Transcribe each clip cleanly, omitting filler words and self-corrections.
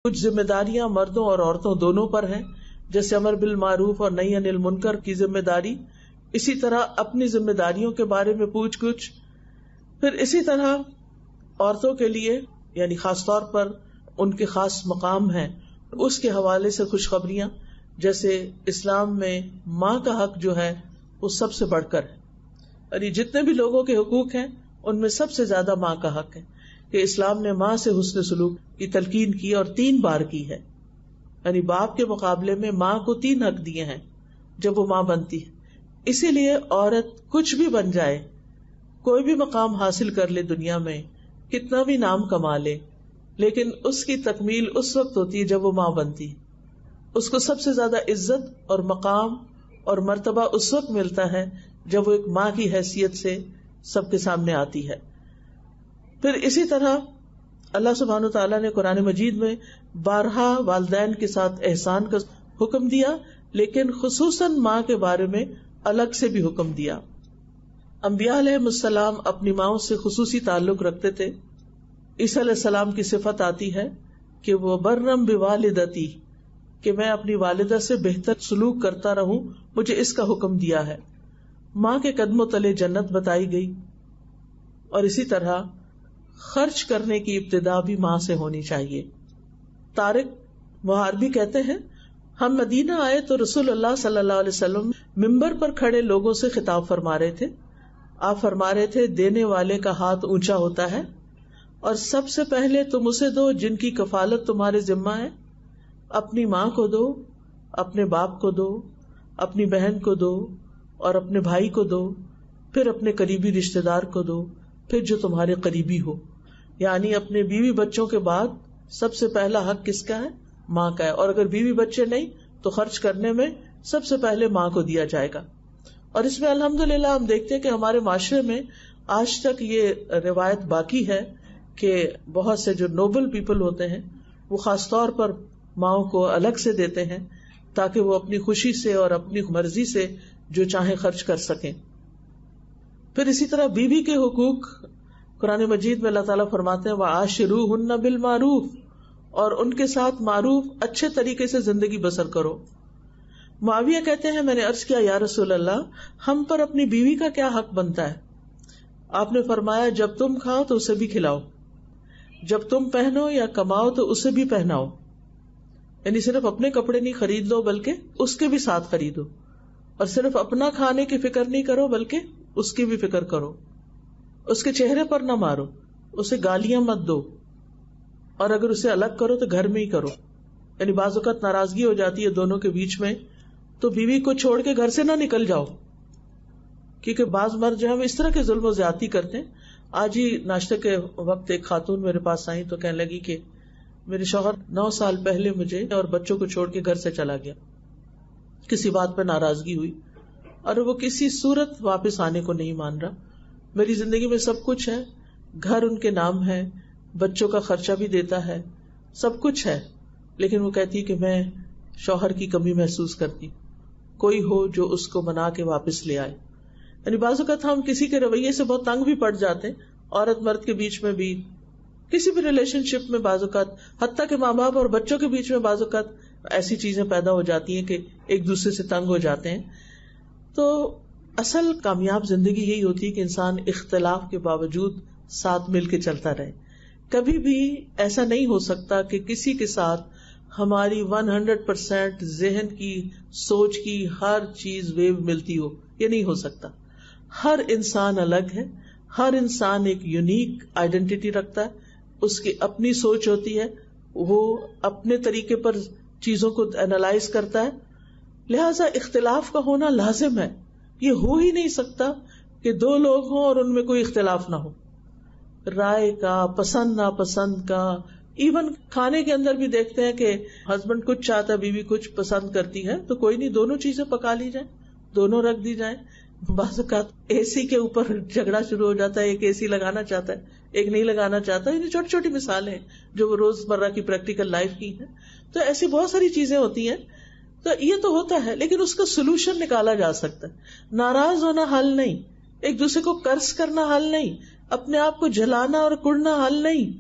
کچھ ذمہ داریاں مردوں اور عورتوں دونوں پر ہیں، جیسے امر بالمعروف اور نہی عن المنکر کی ذمہ داری، اسی طرح اپنی ذمہ داریوں کے بارے میں پوچھ گچھ. پھر اسی طرح عورتوں کے لیے یعنی خاص طور پر ان کے خاص مقام ہیں، اس کے حوالے سے خوشخبریاں، جیسے اسلام میں ماں کا حق جو ہے وہ سب سے بڑھ کر ہے. یعنی جتنے بھی لوگوں کے حقوق ہیں ان میں سب سے زیادہ ماں کا حق ہے، کہ اسلام نے ماں سے حسن سلوک کی تلقین کی اور 3 بار کی ہے. یعنی باپ کے مقابلے میں ماں کو 3 حق دیے ہیں جب وہ ماں بنتی ہے. اسی لیے عورت کچھ بھی بن جائے، کوئی بھی مقام حاصل کر لے دنیا میں، کتنا بھی نام کما لے، لیکن اس کی تکمیل اس وقت ہوتی ہے جب وہ ماں بنتی ہے. اس کو سب سے زیادہ عزت اور مقام اور مرتبہ اس وقت ملتا ہے جب وہ ایک ماں کی حیثیت سے سب کے سامنے آتی ہے. پھر اسی طرح اللہ سبحانہ وتعالیٰ نے قرآن مجید میں بارہا والدین کے ساتھ احسان کا حکم دیا، لیکن خصوصاً ماں کے بارے میں الگ سے بھی حکم دیا. انبیاء علیہ السلام اپنی ماؤں سے خصوصی تعلق رکھتے تھے. عیسیٰ علیہ السلام کی صفت آتی ہے کہ وہ برم بوالدتی، کہ میں اپنی والدہ سے بہتر سلوک کرتا رہوں، مجھے اس کا حکم دیا ہے. ماں کے قدموں تلے جنت بتائی گئی. اور اسی طرح خرچ کرنے کی ابتدا بھی ماں سے ہونی چاہیے. طارق محاربی کہتے ہیں، ہم مدینہ آئے تو رسول اللہ صلی اللہ علیہ وسلم ممبر پر کھڑے لوگوں سے خطاب فرما رہے تھے. آپ فرما رہے تھے، دینے والے کا ہاتھ اونچا ہوتا ہے، اور سب سے پہلے تم اسے دو جن کی کفالت تمہارے ذمہ ہے. اپنی ماں کو دو، اپنے باپ کو دو، اپنی بہن کو دو، اور اپنے بھائی کو دو، پھر اپنے قریبی رشتہ دار کو دو، پھر جو تمہارے قریبی ہو. یعنی اپنے بیوی بچوں کے بعد سب سے پہلا حق کس کا ہے؟ ماں کا ہے. اور اگر بیوی بچے نہیں تو خرچ کرنے میں سب سے پہلے ماں کو دیا جائے گا. اور اس میں الحمدللہ ہم دیکھتے ہیں کہ ہمارے معاشرے میں آج تک یہ روایت باقی ہے کہ بہت سے جو نوبل پیپل ہوتے ہیں وہ خاص طور پر ماؤں کو الگ سے دیتے ہیں تاکہ وہ اپنی خوشی سے اور اپنی مرضی سے جو چاہیں خرچ کر سکیں. پھر اسی طرح بیوی کے حقوق قرآن مجید میں اللہ تعالیٰ فرماتے ہیں وَعَاشِرُوهُنَّ بِالْمَعْرُوفِ، اور ان کے ساتھ معروف اچھے طریقے سے زندگی بسر کرو. معاویہ کہتے ہیں، میں نے عرض کیا یا رسول اللہ، ہم پر اپنی بیوی کا کیا حق بنتا ہے؟ آپ نے فرمایا، جب تم کھاؤ تو اسے بھی کھلاؤ، جب تم پہنو یا کماؤ تو اسے بھی پہناؤ. یعنی صرف اپنے کپڑے نہیں خرید لو بلکہ اس کے بھی ساتھ خریدو، اور صرف اپنا کھانے کی فکر نہیں کرو بلکہ اس کی بھی فکر کرو. اس کے چہرے پر نہ مارو، اسے گالیاں مت دو، اور اگر اسے الگ کرو تو گھر میں ہی کرو. یعنی بعض اوقات ناراضگی ہو جاتی ہے دونوں کے بیچ میں، تو بیوی کو چھوڑ کے گھر سے نہ نکل جاؤ، کیونکہ بعض مرد جو ہے اس طرح کے ظلم و زیادتی کرتے ہیں. آج ہی ناشتے کے وقت ایک خاتون میرے پاس آئی تو کہنے لگی کہ میرے شوہر 9 سال پہلے مجھے اور بچوں کو چھوڑ کے گھر سے چلا گیا، کسی بات پہ ناراضگی ہوئی اور وہ کسی صورت واپس آنے کو نہیں مان رہا. میری زندگی میں سب کچھ ہے، گھر ان کے نام ہے، بچوں کا خرچہ بھی دیتا ہے، سب کچھ ہے، لیکن وہ کہتی کہ میں شوہر کی کمی محسوس کرتی، کوئی ہو جو اس کو منا کے واپس لے آئے. یعنی بعض اوقات ہم کسی کے رویے سے بہت تنگ بھی پڑ جاتے ہیں، عورت مرد کے بیچ میں بھی، کسی بھی ریلیشن شپ میں بعض اوقات، حتیٰ کہ ماں باپ اور بچوں کے بیچ میں بعض اوقات ایسی چیزیں پیدا ہو جاتی ہیں کہ ایک دوسرے سے تنگ ہو جاتے ہیں. تو اصل کامیاب زندگی یہی ہوتی ہے کہ انسان اختلاف کے باوجود ساتھ مل کے چلتا رہے. کبھی بھی ایسا نہیں ہو سکتا کہ کسی کے ساتھ ہماری 100% ذہن کی، سوچ کی ہر چیز ویو ملتی ہو، یہ نہیں ہو سکتا. ہر انسان الگ ہے، ہر انسان ایک یونیک آئیڈینٹی رکھتا ہے، اس کی اپنی سوچ ہوتی ہے، وہ اپنے طریقے پر چیزوں کو اینالائز کرتا ہے. لہذا اختلاف کا ہونا لازم ہے. یہ ہو ہی نہیں سکتا کہ 2 لوگ ہوں اور ان میں کوئی اختلاف نہ ہو، رائے کا، پسند ناپسند کا. ایون کھانے کے اندر بھی دیکھتے ہیں کہ ہسبینڈ کچھ چاہتا ہے، بیوی کچھ پسند کرتی ہے، تو کوئی نہیں، دونوں چیزیں پکا لی جائیں، دونوں رکھ دی جائیں. بعض اوقات اے سی کے اوپر جھگڑا شروع ہو جاتا ہے، ایک اے سی لگانا چاہتا ہے، ایک نہیں لگانا چاہتا. یہ چھوٹی چھوٹی مثالیں ہیں جو وہ روز مرہ کی پریکٹیکل لائف کی ہیں. تو ایسی بہت ساری چیزیں ہوتی ہیں. تو یہ تو ہوتا ہے، لیکن اس کا سولوشن نکالا جا سکتا ہے. ناراض ہونا حل نہیں، ایک دوسرے کو قرض کرنا حل نہیں، اپنے آپ کو جلانا اور کڑنا حل نہیں.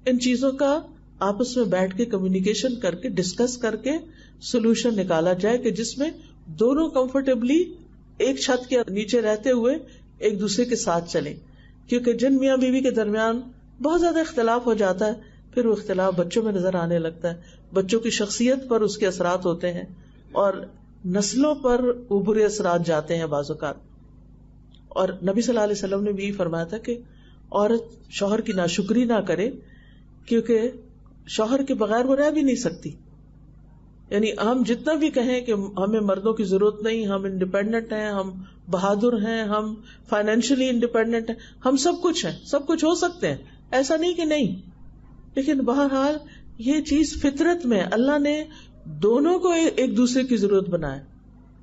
ان چیزوں کا آپس میں بیٹھ کے کمیونیکیشن کر کے ڈسکس کر کے سولوشن نکالا جائے کہ جس میں دونوں کمفرٹیبلی ایک چھت کے نیچے رہتے ہوئے ایک دوسرے کے ساتھ چلیں. کیونکہ جن میاں بیوی کے درمیان بہت زیادہ اختلاف ہو جاتا ہے پھر وہ اختلاف بچوں میں نظر آنے لگتا ہے, بچوں کی شخصیت پر اس کے اثرات ہوتے ہیں اور نسلوں پر وہ برے اثرات جاتے ہیں بعض اوقات. اور نبی صلی اللہ علیہ وسلم نے بھی فرمایا تھا کہ عورت شوہر کی ناشکری نہ کرے کیونکہ شوہر کے بغیر وہ رہ بھی نہیں سکتی. یعنی ہم جتنا بھی کہیں کہ ہمیں مردوں کی ضرورت نہیں, ہم انڈیپینڈنٹ ہیں, ہم بہادر ہیں, ہم فائنینشلی انڈیپینڈنٹ ہیں, ہم سب کچھ ہیں, سب کچھ ہو سکتے ہیں, ایسا نہیں کہ نہیں. لیکن بہرحال یہ چیز فطرت میں اللہ نے دونوں کو ایک دوسرے کی ضرورت بنایا.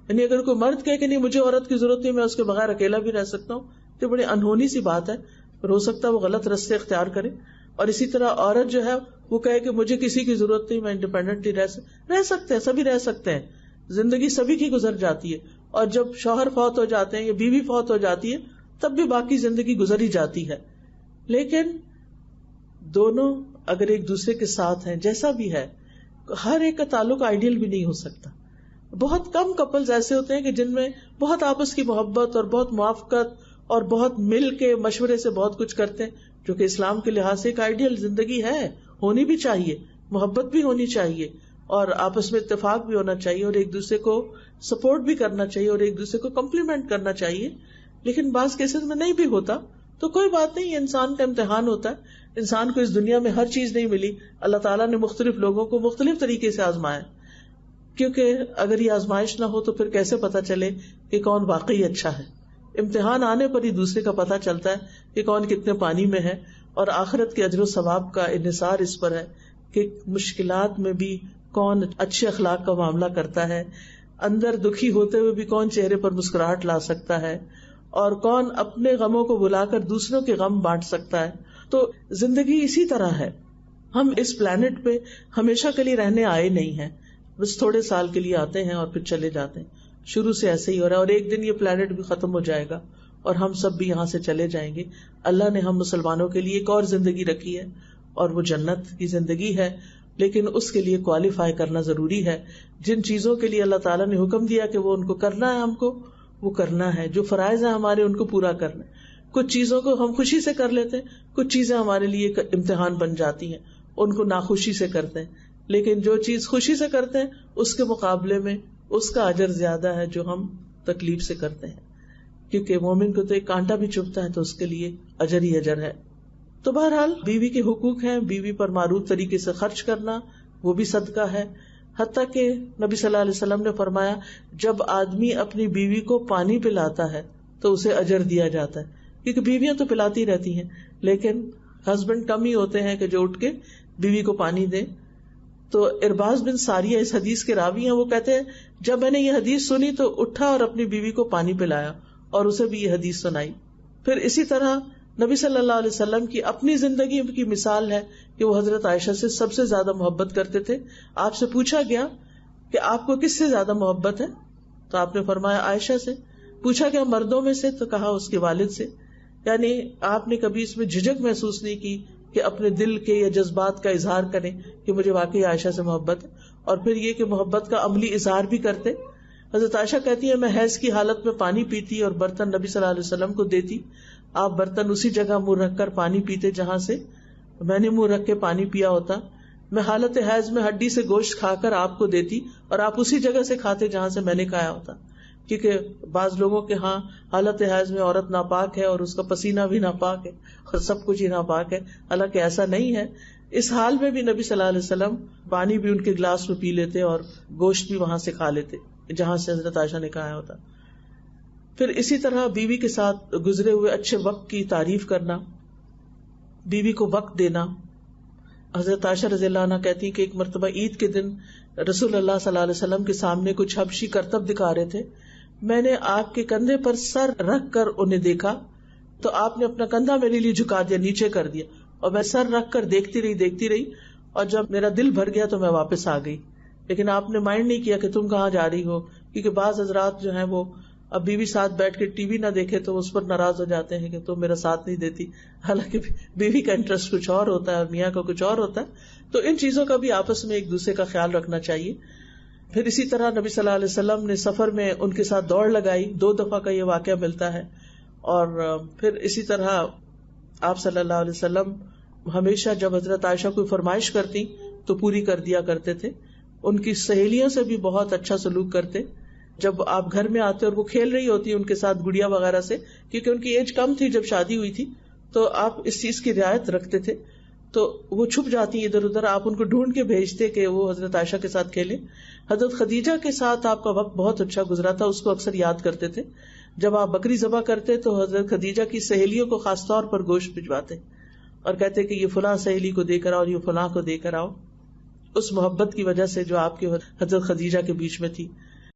یعنی اگر کوئی مرد کہے کہ نہیں مجھے عورت کی ضرورت نہیں, میں اس کے بغیر اکیلا بھی رہ سکتا ہوں, تو بڑی انہونی سی بات ہے. پھر ہو سکتا ہے وہ غلط راستے اختیار کرے. اور اسی طرح عورت جو ہے وہ کہے کہ مجھے کسی کی ضرورت نہیں, میں انڈیپینڈنٹلی رہ سکتے ہیں, سبھی رہ سکتے ہیں, زندگی سبھی کی گزر جاتی ہے. اور جب شوہر فوت ہو جاتے ہیں یا بیوی فوت ہو جاتی ہے تب بھی باقی زندگی گزر ہی جاتی ہے. لیکن دونوں اگر ایک دوسرے کے ساتھ ہیں جیسا بھی ہے, ہر ایک کا تعلق آئیڈیل بھی نہیں ہو سکتا. بہت کم کپلز ایسے ہوتے ہیں کہ جن میں بہت آپس کی محبت اور بہت موافقت اور بہت مل کے مشورے سے بہت کچھ کرتے ہیں, جو کہ اسلام کے لحاظ سے ایک آئیڈیل زندگی ہے, ہونی بھی چاہیے, محبت بھی ہونی چاہیے اور آپس میں اتفاق بھی ہونا چاہیے اور ایک دوسرے کو سپورٹ بھی کرنا چاہیے اور ایک دوسرے کو کمپلیمنٹ کرنا چاہیے. لیکن بعض کیسز میں نہیں بھی ہوتا تو کوئی بات نہیں, انسان کا امتحان ہوتا ہے. انسان کو اس دنیا میں ہر چیز نہیں ملی, اللہ تعالیٰ نے مختلف لوگوں کو مختلف طریقے سے آزمایا, کیونکہ اگر یہ آزمائش نہ ہو تو پھر کیسے پتا چلے کہ کون واقعی اچھا ہے. امتحان آنے پر ہی دوسرے کا پتا چلتا ہے کہ کون کتنے پانی میں ہے. اور آخرت کے اجر و ثواب کا انحصار اس پر ہے کہ مشکلات میں بھی کون اچھے اخلاق کا معاملہ کرتا ہے, اندر دکھی ہوتے ہوئے بھی کون چہرے پر مسکراہٹ لا سکتا ہے, اور کون اپنے غموں کو بلا کر دوسروں کے غم بانٹ سکتا ہے. تو زندگی اسی طرح ہے. ہم اس پلانٹ پہ ہمیشہ کے لیے رہنے آئے نہیں ہیں, بس تھوڑے سال کے لیے آتے ہیں اور پھر چلے جاتے ہیں. شروع سے ایسے ہی ہو رہا ہے اور ایک دن یہ پلانٹ بھی ختم ہو جائے گا اور ہم سب بھی یہاں سے چلے جائیں گے. اللہ نے ہم مسلمانوں کے لیے ایک اور زندگی رکھی ہے اور وہ جنت کی زندگی ہے, لیکن اس کے لیے کوالیفائی کرنا ضروری ہے. جن چیزوں کے لیے اللہ تعالیٰ نے حکم دیا کہ وہ ان کو کرنا ہے, ہم کو وہ کرنا ہے. جو فرائض ہیں ہمارے ان کو پورا کرنا ہے. کچھ چیزوں کو ہم خوشی سے کر لیتے ہیں, کچھ چیزیں ہمارے لیے امتحان بن جاتی ہیں, ان کو ناخوشی سے کرتے ہیں. لیکن جو چیز خوشی سے کرتے ہیں اس کے مقابلے میں اس کا اجر زیادہ ہے جو ہم تکلیف سے کرتے ہیں, کیونکہ مومن کو تو ایک کانٹا بھی چبھتا ہے تو اس کے لیے اجر ہی اجر ہے. تو بہرحال بیوی کے حقوق ہیں, بیوی پر معروف طریقے سے خرچ کرنا وہ بھی صدقہ ہے. حتیٰ کہ نبی صلی اللہ علیہ وسلم نے فرمایا جب آدمی اپنی بیوی کو پانی پلاتا ہے تو اسے اجر دیا جاتا ہے, کیونکہ بیویاں تو پلاتی رہتی ہیں لیکن ہسبینڈ کم ہی ہوتے ہیں کہ جو اٹھ کے بیوی کو پانی دیں. تو ارباز بن ساریہ اس حدیث کے راوی ہیں, وہ کہتے ہیں جب میں نے یہ حدیث سنی تو اٹھا اور اپنی بیوی کو پانی پلایا اور اسے بھی یہ حدیث سنائی. پھر اسی طرح نبی صلی اللہ علیہ وسلم کی اپنی زندگی کی مثال ہے کہ وہ حضرت عائشہ سے سب سے زیادہ محبت کرتے تھے. آپ سے پوچھا گیا کہ آپ کو کس سے زیادہ محبت ہے تو آپ نے فرمایا عائشہ سے. پوچھا گیا مردوں میں سے تو کہا اس کے والد سے. یعنی آپ نے کبھی اس میں جھجک محسوس نہیں کی کہ اپنے دل کے یا جذبات کا اظہار کریں کہ مجھے واقعی عائشہ سے محبت ہے. اور پھر یہ کہ محبت کا عملی اظہار بھی کرتے. حضرت عائشہ کہتی ہے میں حیض کی حالت میں پانی پیتی اور برتن نبی صلی اللہ علیہ وسلم کو دیتی, آپ برتن اسی جگہ منہ رکھ کر پانی پیتے جہاں سے میں نے منہ رکھ کے پانی پیا ہوتا. میں حالت حیض میں ہڈی سے گوشت کھا کر آپ کو دیتی اور آپ اسی جگہ سے کھاتے جہاں سے میں نے کھایا ہوتا. کیونکہ بعض لوگوں کے ہاں حالت حیض میں عورت ناپاک ہے اور اس کا پسینہ بھی ناپاک ہے اور سب کچھ ہی ناپاک ہے, حالانکہ ایسا نہیں ہے. اس حال میں بھی نبی صلی اللہ علیہ وسلم پانی بھی ان کے گلاس میں پی لیتے اور گوشت بھی وہاں سے کھا لیتے جہاں سے حضرت عائشہ نے کھایا ہوتا. پھر اسی طرح بیوی کے ساتھ گزرے ہوئے اچھے وقت کی تعریف کرنا, بیوی کو وقت دینا. حضرت عائشہ رضی اللہ عنہ کہتی کہ ایک مرتبہ عید کے دن رسول اللہ صلی اللہ علیہ وسلم کے سامنے کچھ حبشی کرتب دکھا رہے تھے. میں نے آپ کے کندھے پر سر رکھ کر انہیں دیکھا تو آپ نے اپنا کندھا میرے لیے جھکا دیا, نیچے کر دیا, اور میں سر رکھ کر دیکھتی رہی اور جب میرا دل بھر گیا تو میں واپس آ گئی. لیکن آپ نے مائنڈ نہیں کیا کہ تم کہاں جا رہی ہو, کیونکہ بعض حضرات جو ہیں وہ اب بیوی ساتھ بیٹھ کے ٹی وی نہ دیکھے تو اس پر ناراض ہو جاتے ہیں کہ تم میرا ساتھ نہیں دیتی، حالانکہ بیوی کا انٹرسٹ کچھ اور ہوتا ہے اور میاں کا کچھ اور ہوتا ہے. تو ان چیزوں کا بھی آپس میں ایک دوسرے کا خیال رکھنا چاہیے. پھر اسی طرح نبی صلی اللہ علیہ وسلم نے سفر میں ان کے ساتھ دوڑ لگائی، 2 دفعہ کا یہ واقعہ ملتا ہے. اور پھر اسی طرح آپ صلی اللہ علیہ وسلم ہمیشہ جب حضرت عائشہ کوئی فرمائش کرتی تو پوری کر دیا کرتے تھے. ان کی سہیلیوں سے بھی بہت اچھا سلوک کرتے. جب آپ گھر میں آتے اور وہ کھیل رہی ہوتی ان کے ساتھ گڑیا وغیرہ سے، کیونکہ ان کی ایج کم تھی جب شادی ہوئی تھی، تو آپ اس چیز کی رعایت رکھتے تھے. تو وہ چھپ جاتی ادھر ادھر، آپ ان کو ڈھونڈ کے بھیجتے کہ وہ حضرت عائشہ کے ساتھ کھیلیں. حضرت خدیجہ کے ساتھ آپ کا وقت بہت اچھا گزرا تھا، اس کو اکثر یاد کرتے تھے. جب آپ بکری ذبح کرتے تو حضرت خدیجہ کی سہیلیوں کو خاص طور پر گوشت بھجواتے اور کہتے کہ یہ فلاں سہیلی کو دے کر آؤ، یہ فلاں کو دے کر آؤ. اس محبت کی وجہ سے جو آپ کے حضرت خدیجہ کے بیچ میں تھی.